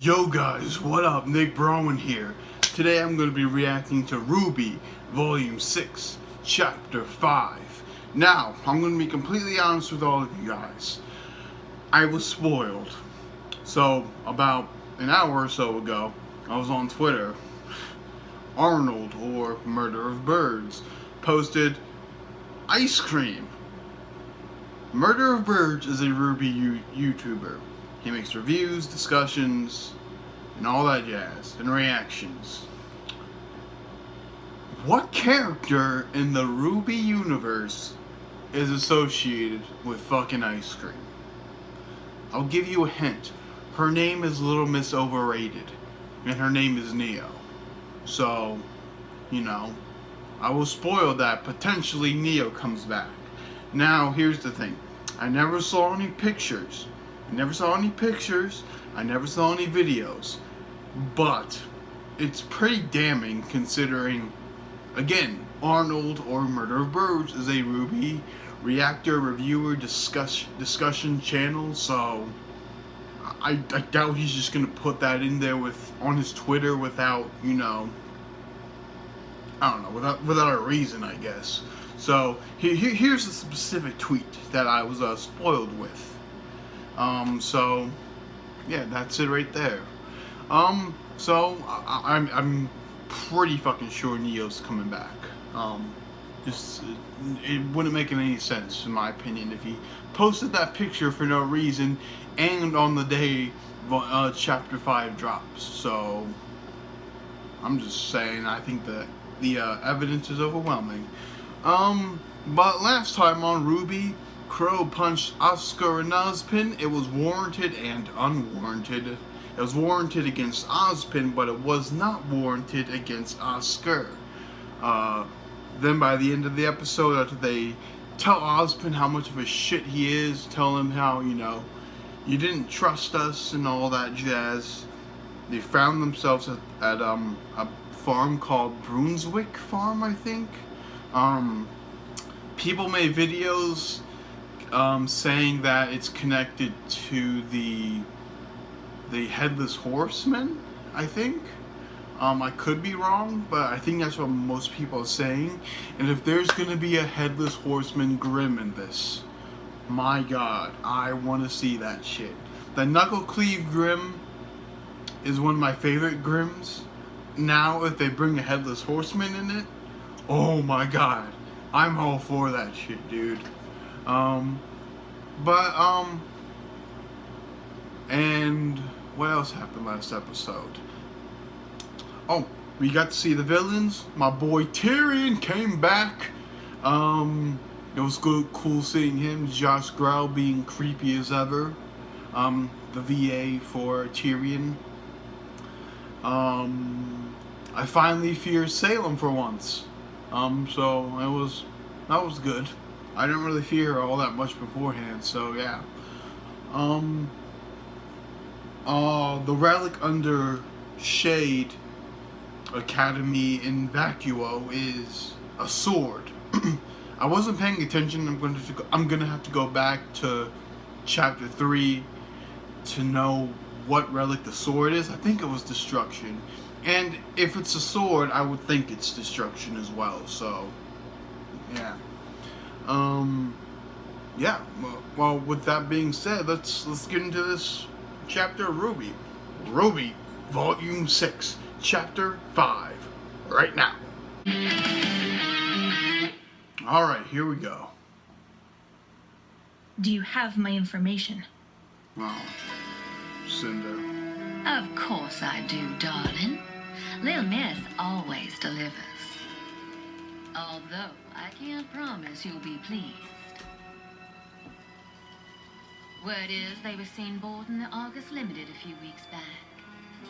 Yo guys, what up? Nick Browen here. Today I'm going to be reacting to RWBY Volume 6, Chapter 5. Now, I'm going to be completely honest with all of you guys. I was spoiled. So, about an hour or so ago, I was on Twitter. Arnold, or Murder of Birds, posted ice cream. Murder of Birds is a RWBY YouTuber. He makes reviews, discussions, and all that jazz, and reactions. What character in the RWBY universe is associated with fucking ice cream? I'll give you a hint. Her name is Little Miss Overrated, and her name is Neo. So, I was spoiled that potentially Neo comes back. Now, here's the thing. I never saw any pictures. I never saw any videos. But it's pretty damning considering, again, Arnold, or Murder of Birds, is a RWBY reactor, reviewer, discussion channel, so I doubt he's just gonna put that in there on his Twitter without, without a reason, I guess. So here's a specific tweet that I was spoiled with. So yeah, that's it right there. So I'm pretty fucking sure Neo's coming back. It wouldn't make any sense in my opinion if he posted that picture for no reason and on the day Chapter 5 drops. So I'm just saying, I think that the evidence is overwhelming. But last time on RWBY, Crow punched Oscar and Ozpin. It was warranted and unwarranted. It was warranted against Ozpin, but it was not warranted against Oscar. Then by the end of the episode, after they tell Ozpin how much of a shit he is, tell him how, you didn't trust us and all that jazz, they found themselves at a farm called Brunswick Farm, I think. People made videos saying that it's connected to the Headless Horseman, I think. I could be wrong, but I think that's what most people are saying. And if there's gonna be a Headless Horseman Grimm in this, my god, I want to see that shit. The Knuckle Cleave Grimm is one of my favorite Grimms. Now, if they bring a Headless Horseman in it, oh my god, I'm all for that shit, dude. And what else happened last episode? Oh, we got to see the villains. My boy Tyrion came back. It was cool seeing him. Josh Grau being creepy as ever. The VA for Tyrion. I finally feared Salem for once. So that was good. I didn't really fear her all that much beforehand, so yeah. The relic under Shade Academy in Vacuo is a sword. I wasn't paying attention. I'm gonna have to go back to Chapter 3 to know what relic the sword is. I think it was Destruction. And if it's a sword, I would think it's Destruction as well, so yeah. Yeah, well, with that being said, let's get into this chapter of RWBY. RWBY, Volume 6, Chapter 5, right now. Alright, here we go. Do you have my information? Oh, Cinder. Of course I do, darling. Lil Miss always delivers. Although I can't promise you'll be pleased. Word is they were seen boarding the Argus Limited a few weeks back.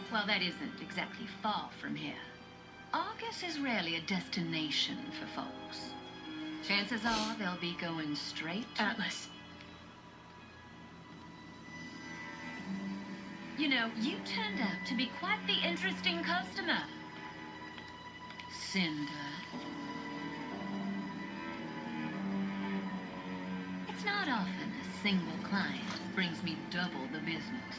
Well, that isn't exactly far from here. Argus is rarely a destination for folks. Chances are they'll be going straight to Atlas. You know, you turned out to be quite the interesting customer. Cinder. It's not often a single client brings me double the business.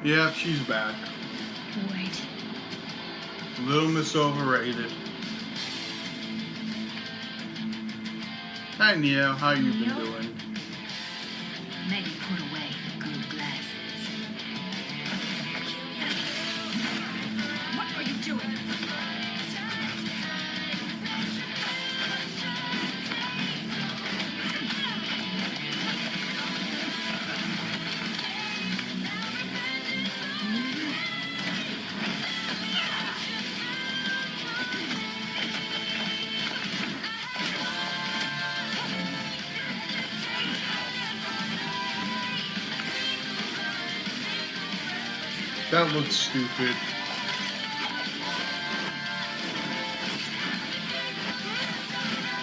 Yep, she's back. Wait. Little Miss Overrated. Hi Neo, how you been Neo? doing? Maybe put away the good glasses. What are you doing? That looks stupid.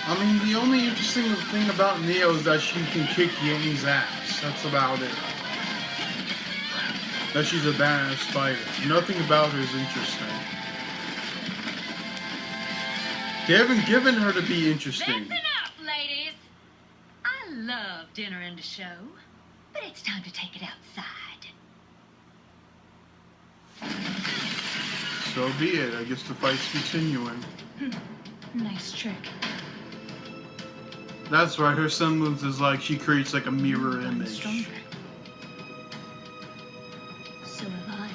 I mean, the only interesting thing about Neo is that she can kick Yang's ass. That's about it. That she's a badass fighter. Nothing about her is interesting. They haven't given her to be interesting. That's enough, ladies. I love dinner and a show, but it's time to take it outside. So be it. I guess the fight's continuing. Nice trick. That's right. Her semblance is like she creates like a mirror I'm image. stronger. So have I.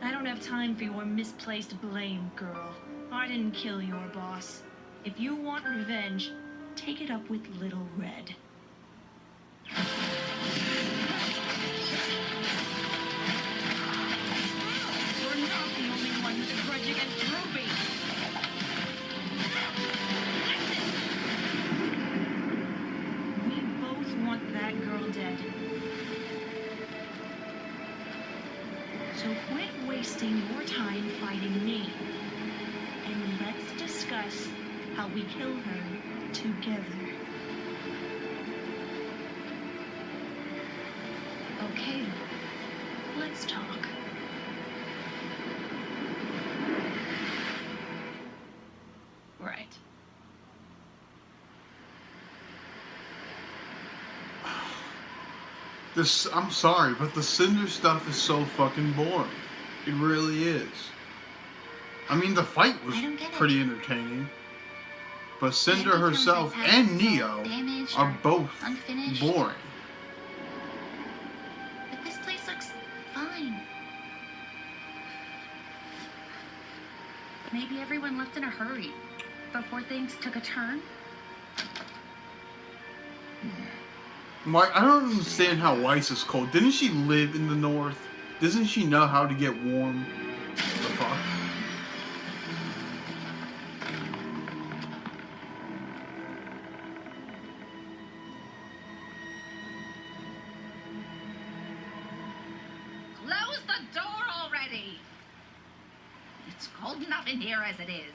I don't have time for your misplaced blame, girl. I didn't kill your boss. If you want revenge, take it up with Little Red. You're not the only one with a grudge against Ruby. We both want that girl dead. So quit wasting your time fighting me. And let's discuss how we kill her together. Okay, then. Let's talk. Right. This, I'm sorry, but the Cinder stuff is so fucking boring. It really is. I mean, the fight was I don't get it. pretty entertaining. But Cinder Maybe herself counts as and having Neo damaged are or both unfinished. boring. But this place looks fine. Maybe everyone left in a hurry before things took a turn. Why, I don't understand how Weiss is cold. Didn't she live in the north? Doesn't she know how to get warm? The fuck? Close the door already! It's cold enough in here as it is.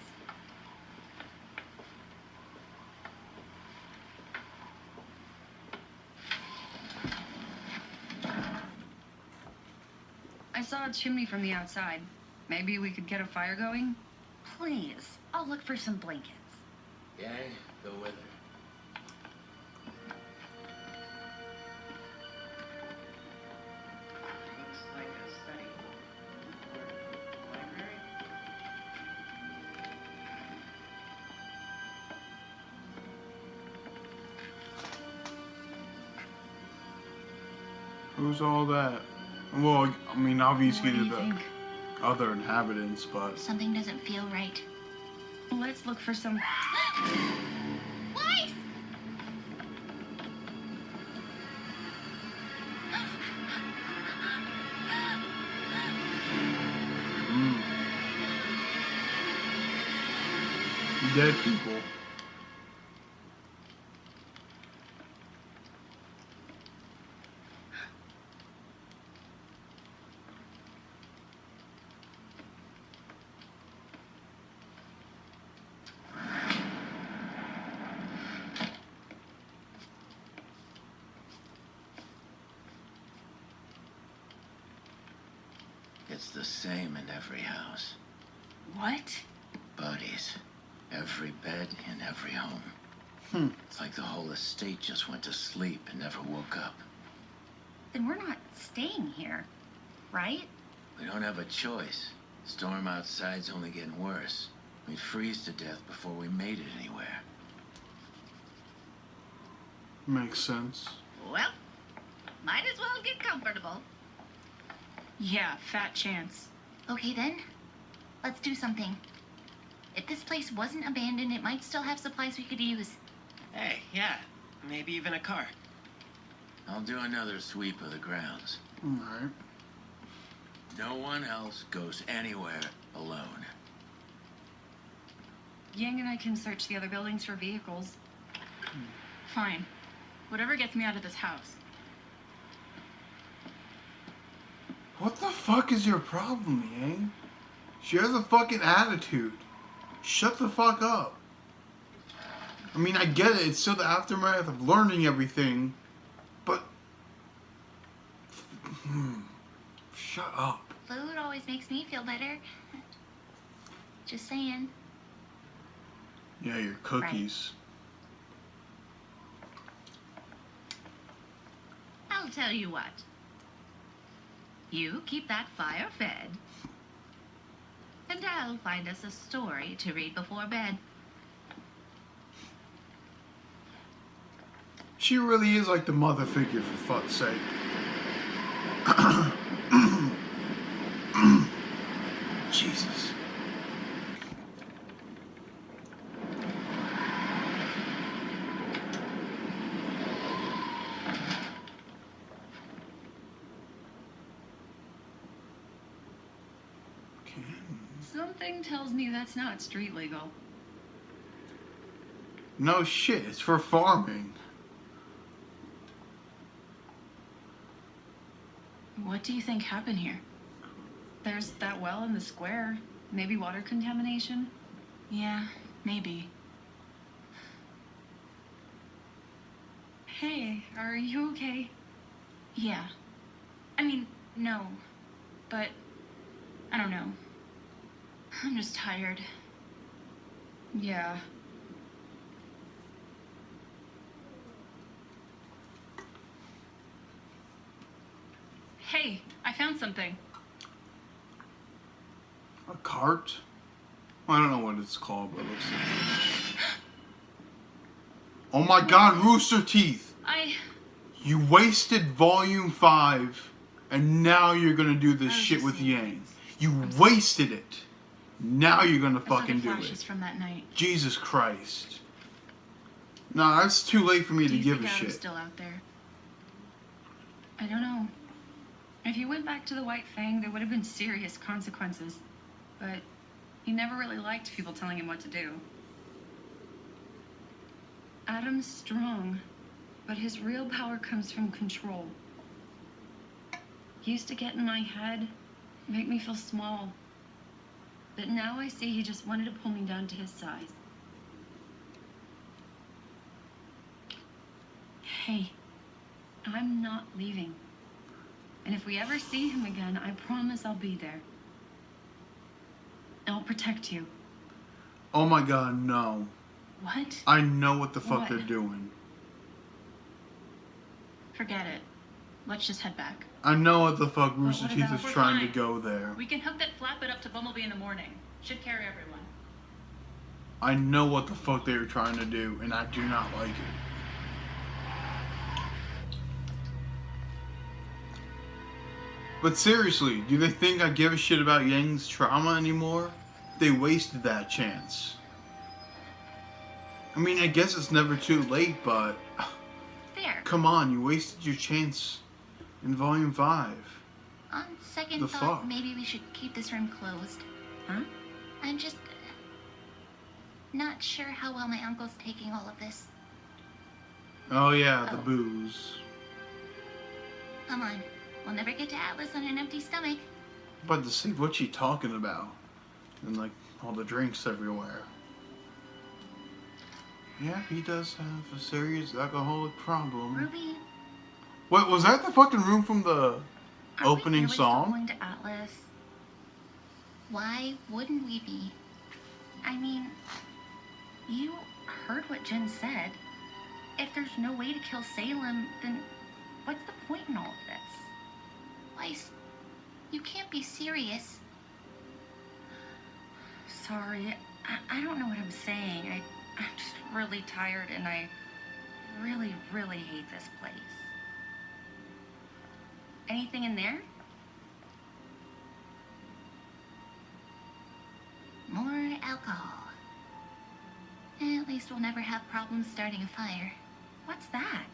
I saw a chimney from the outside. Maybe we could get a fire going? Please, I'll look for some blankets. Gang, go with her. Looks like a study. Library? Who's all that? Well, I mean, obviously What do you the think? other inhabitants, but Something doesn't feel right. Let's look for some. Weiss! mm. Dead people. It's the same in every house. What? Buddies. Every bed in every home. It's like the whole estate just went to sleep and never woke up. Then we're not staying here, right? We don't have a choice. Storm outside's only getting worse. We'd freeze to death before we made it anywhere. Makes sense. Well, might as well get comfortable. Yeah, fat chance. Okay then, let's do something. If this place wasn't abandoned, it might still have supplies we could use. Hey, yeah. Maybe even a car. I'll do another sweep of the grounds. Alright. No one else goes anywhere alone. Yang and I can search the other buildings for vehicles. Fine. Whatever gets me out of this house. What the fuck is your problem, Yang? She has a fucking attitude. Shut the fuck up. I mean, I get it. It's still the aftermath of learning everything. But... shut up. Food always makes me feel better. Just saying. Yeah, your cookies. I'll tell you what. You keep that fire fed. And I'll find us a story to read before bed. She really is like the mother figure, for fuck's sake. Jesus. Something tells me that's not street legal. No shit, it's for farming. What do you think happened here? There's that well in the square. Maybe water contamination? Yeah, maybe. Hey, are you okay? Yeah. I mean, no. But, I don't know. I'm just tired. Yeah. Hey, I found something. A cart? I don't know what it's called, but it looks like... Oh my god, Rooster Teeth! You wasted Volume 5, and now you're gonna do this shit with Yang. You wasted it. Now you're gonna I saw the fucking do flashes it. from that night. Jesus Christ. Nah, it's too late for me Do to you give a think Adam's shit. still out there? I don't know. If he went back to the White Fang, there would have been serious consequences. But he never really liked people telling him what to do. Adam's strong, but his real power comes from control. He used to get in my head, make me feel small. But now I see he just wanted to pull me down to his size. Hey, I'm not leaving. And if we ever see him again, I promise I'll be there. I'll protect you. Oh my god, no. What? I know what the fuck What? they're doing. Forget it. Let's just head back. I know what the fuck Rooster what Teeth about- is We're trying to fine. go there. We can hook that flatbed up to Bumblebee in the morning. Should carry everyone. I know what the fuck they were trying to do, and I do not like it. But seriously, do they think I give a shit about Yang's trauma anymore? They wasted that chance. I mean, I guess it's never too late, but... There. Come on, you wasted your chance in Volume 5. On second The thought, fuck? maybe we should keep this room closed. Huh? I'm just not sure how well my uncle's taking all of this. Oh yeah, the Oh. booze. Come on. We'll never get to Atlas on an empty stomach. But to see what she talking about. And like, all the drinks everywhere. Yeah, he does have a serious alcoholic problem. Ruby, Wait, was that the fucking room from the are opening we really song? still going to Atlas? Why wouldn't we be? I mean, you heard what Jen said. If there's no way to kill Salem, then what's the point in all of this? Weiss, you can't be serious. Sorry, I don't know what I'm saying. I'm just really tired and I really, really hate this place. Anything in there? More alcohol. At least we'll never have problems starting a fire. What's that?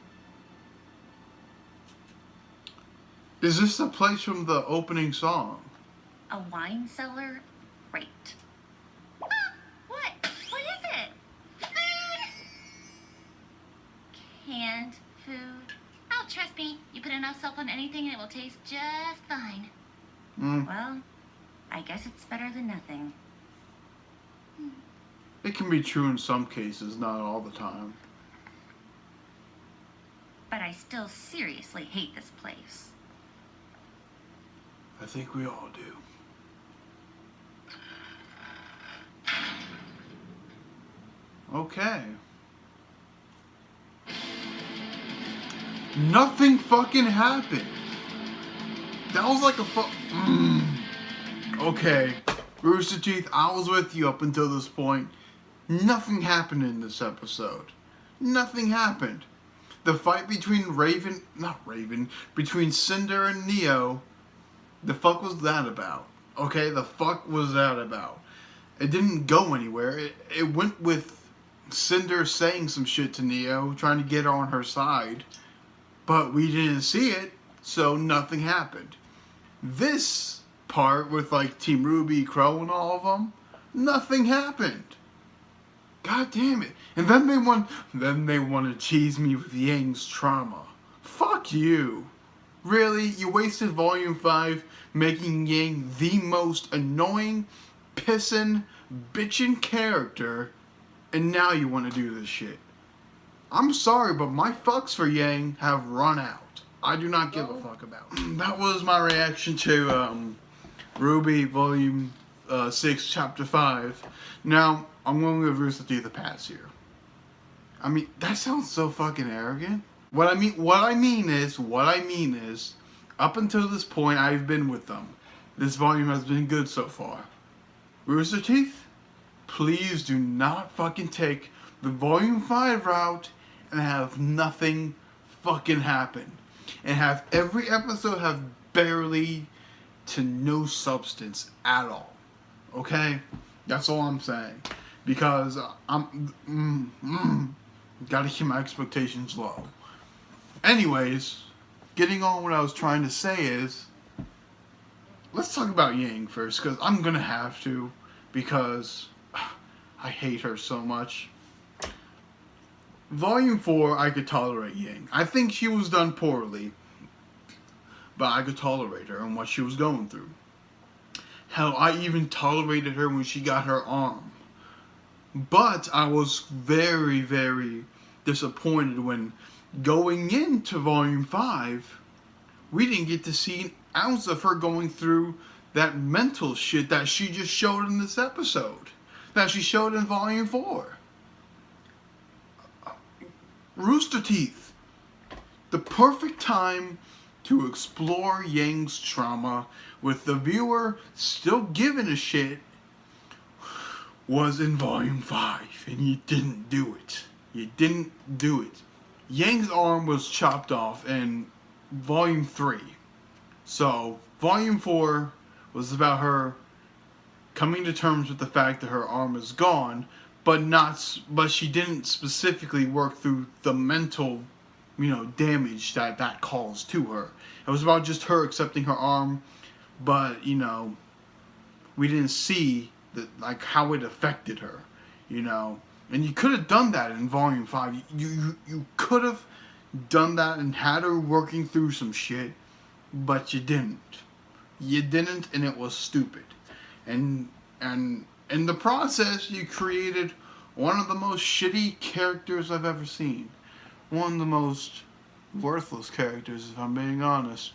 Is this the place from the opening song? A wine cellar? Great. Ah, what? What is it? Canned food. Oh, trust me. You put enough salt on anything and it will taste just fine. Well, I guess it's better than nothing. It can be true in some cases, not all the time. But I still seriously hate this place. I think we all do. Okay. Nothing fucking happened. That was like a Okay. Rooster Teeth, I was with you up until this point. Nothing happened in this episode. Nothing happened. The fight between between Cinder and Neo, the fuck was that about? Okay, the fuck was that about? It didn't go anywhere. It went with Cinder saying some shit to Neo, trying to get her on her side, but we didn't see it, so nothing happened. This part with like Team Ruby, Crow, and all of them, nothing happened. God damn it! And then they want to tease me with Yang's trauma. Fuck you! Really? You wasted Volume 5 making Yang the most annoying, pissin', bitchin' character, and now you want to do this shit. I'm sorry, but my fucks for Yang have run out. I do not give a fuck about it. That was my reaction to Ruby Volume 6, Chapter 5. Now, I'm going to give Rooster Teeth a pass here. I mean, that sounds so fucking arrogant. What I mean is, up until this point, I've been with them. This volume has been good so far. Rooster Teeth, please do not fucking take the Volume 5 route and have nothing fucking happen. And have every episode have barely to no substance at all. Okay? That's all I'm saying. Because gotta keep my expectations low. Anyways, getting on what I was trying to say is, let's talk about Yang first, because I'm gonna have to, because I hate her so much. Volume 4, I could tolerate Yang. I think she was done poorly, but I could tolerate her and what she was going through. Hell, I even tolerated her when she got her arm. But I was very, very disappointed when going into Volume 5, we didn't get to see an ounce of her going through that mental shit that she just showed in this episode. That she showed in Volume 4. Rooster Teeth. The perfect time to explore Yang's trauma with the viewer still giving a shit was in Volume 5, and you didn't do it. You didn't do it. Yang's arm was chopped off in Volume 3. So, Volume 4 was about her coming to terms with the fact that her arm is gone, but she didn't specifically work through the mental, damage that caused to her. It was about just her accepting her arm, but, we didn't see how it affected her, And you could have done that in Volume 5. You could have done that and had her working through some shit, but you didn't. You didn't, and it was stupid. And in the process, you created one of the most shitty characters I've ever seen. One of the most worthless characters, if I'm being honest.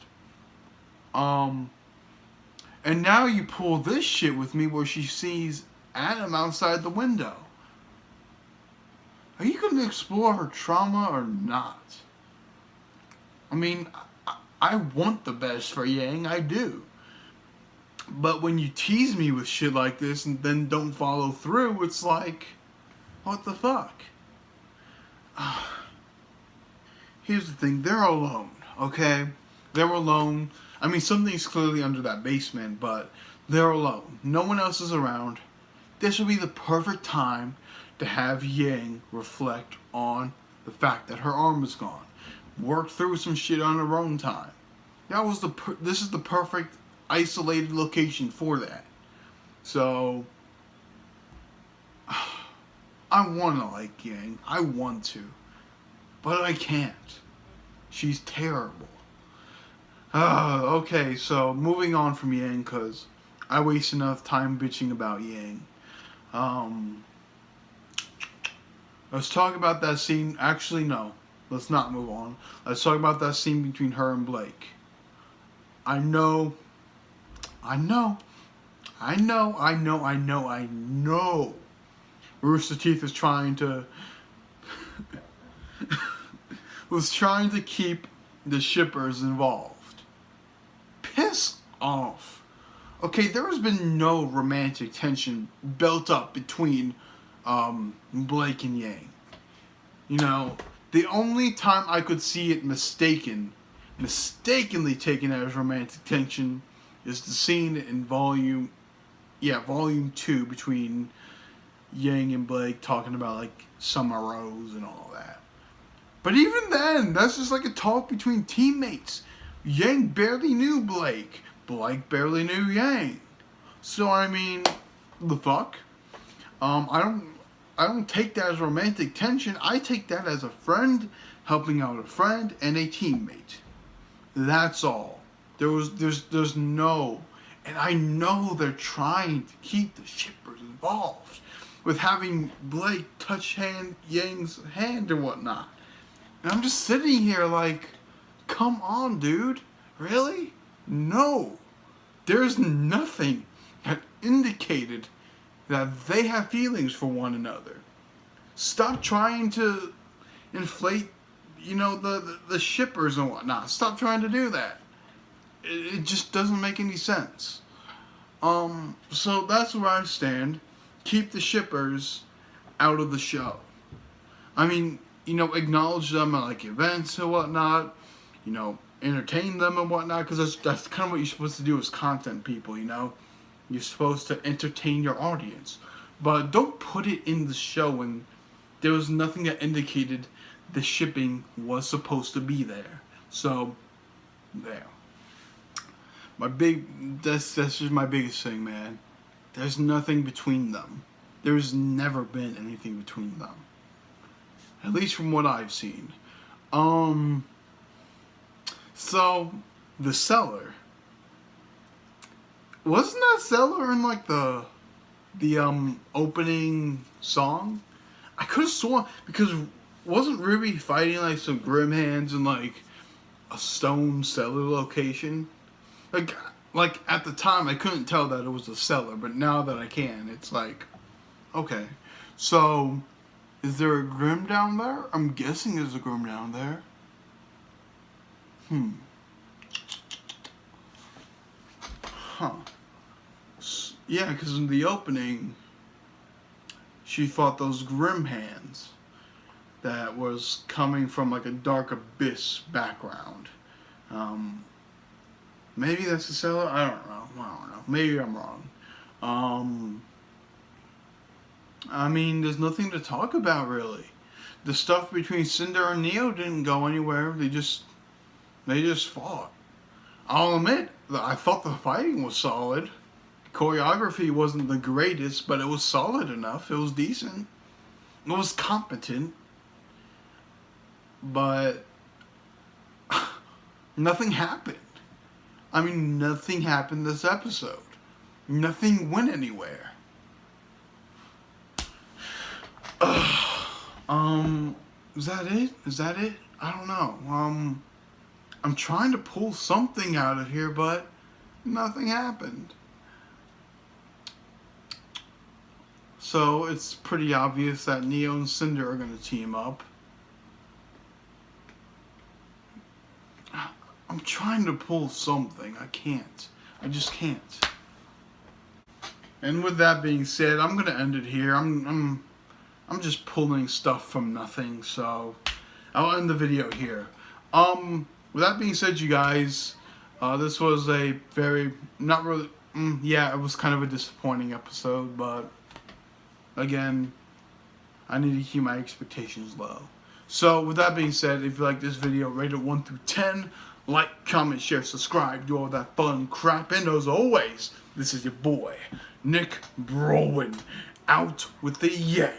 And now you pull this shit with me where she sees Adam outside the window. Are you going to explore her trauma or not? I mean, I want the best for Yang, I do. But when you tease me with shit like this and then don't follow through, it's like, what the fuck? Here's the thing, they're alone, okay? They're alone. I mean, something's clearly under that basement, but they're alone. No one else is around. This would be the perfect time to have Yang reflect on the fact that her arm is gone. Work through some shit on her own time. This is the perfect isolated location for that. So, I want to like Yang. I want to. But I can't. She's terrible. Okay, so moving on from Yang, because I waste enough time bitching about Yang. Let's talk about that scene. Actually, no. Let's not move on. Let's talk about that scene between her and Blake. I know. Rooster Teeth is trying to keep the shippers involved. Piss off. Okay, there has been no romantic tension built up between Blake and Yang. You know, the only time I could see it mistakenly taken as romantic tension is the scene in volume 2 between Yang and Blake talking about like Summer Rose and all that. But even then, that's just like a talk between teammates. Yang barely knew Blake. Blake barely knew Yang. So I mean, the fuck? I don't take that as romantic tension. I take that as a friend helping out a friend and a teammate. That's all. There's no, and I know they're trying to keep the shippers involved with having Blake touch Yang's hand and whatnot. And I'm just sitting here like, come on, dude. Really? No. There's nothing that indicated that they have feelings for one another. Stop trying to inflate, the shippers and whatnot. Stop trying to do that. It just doesn't make any sense. So that's where I stand. Keep the shippers out of the show. I mean, acknowledge them at like events and whatnot. Entertain them and whatnot, because that's kind of what you're supposed to do as content people. You're supposed to entertain your audience, but don't put it in the show when there was nothing that indicated the shipping was supposed to be there. So, there. That's just my biggest thing, man. There's nothing between them. There's never been anything between them. At least from what I've seen. So, the cellar. Wasn't that cellar in like the opening song? I could have sworn, because wasn't Ruby fighting like some grim hands in like a stone cellar location? Like at the time I couldn't tell that it was a cellar, but now that I can, it's like, okay. So, is there a Grim down there? I'm guessing there's a Grim down there. Huh. Yeah, because in the opening, she fought those Grim hands that was coming from like a dark abyss background. Maybe that's the cellar? I don't know. Maybe I'm wrong. I mean, there's nothing to talk about, really. The stuff between Cinder and Neo didn't go anywhere. They just fought. I'll admit, I thought the fighting was solid. Choreography wasn't the greatest, but it was solid enough. It was decent. It was competent. But nothing happened. I mean, nothing happened this episode. Nothing went anywhere. Is that it? I don't know. I'm trying to pull something out of here, but Nothing happened. So it's pretty obvious that Neo and Cinder are going to team up. I'm trying to pull something. I can't. I just can't. And with that being said, I'm going to end it here. I'm just pulling stuff from nothing, so I'll end the video here. With that being said, you guys, this was a very, not really, yeah, it was kind of a disappointing episode, but again, I need to keep my expectations low. So with that being said, if you like this video, rate it 1 through 10, like, comment, share, subscribe, do all that fun crap, and as always, this is your boy, Nick Browen, out with the yay.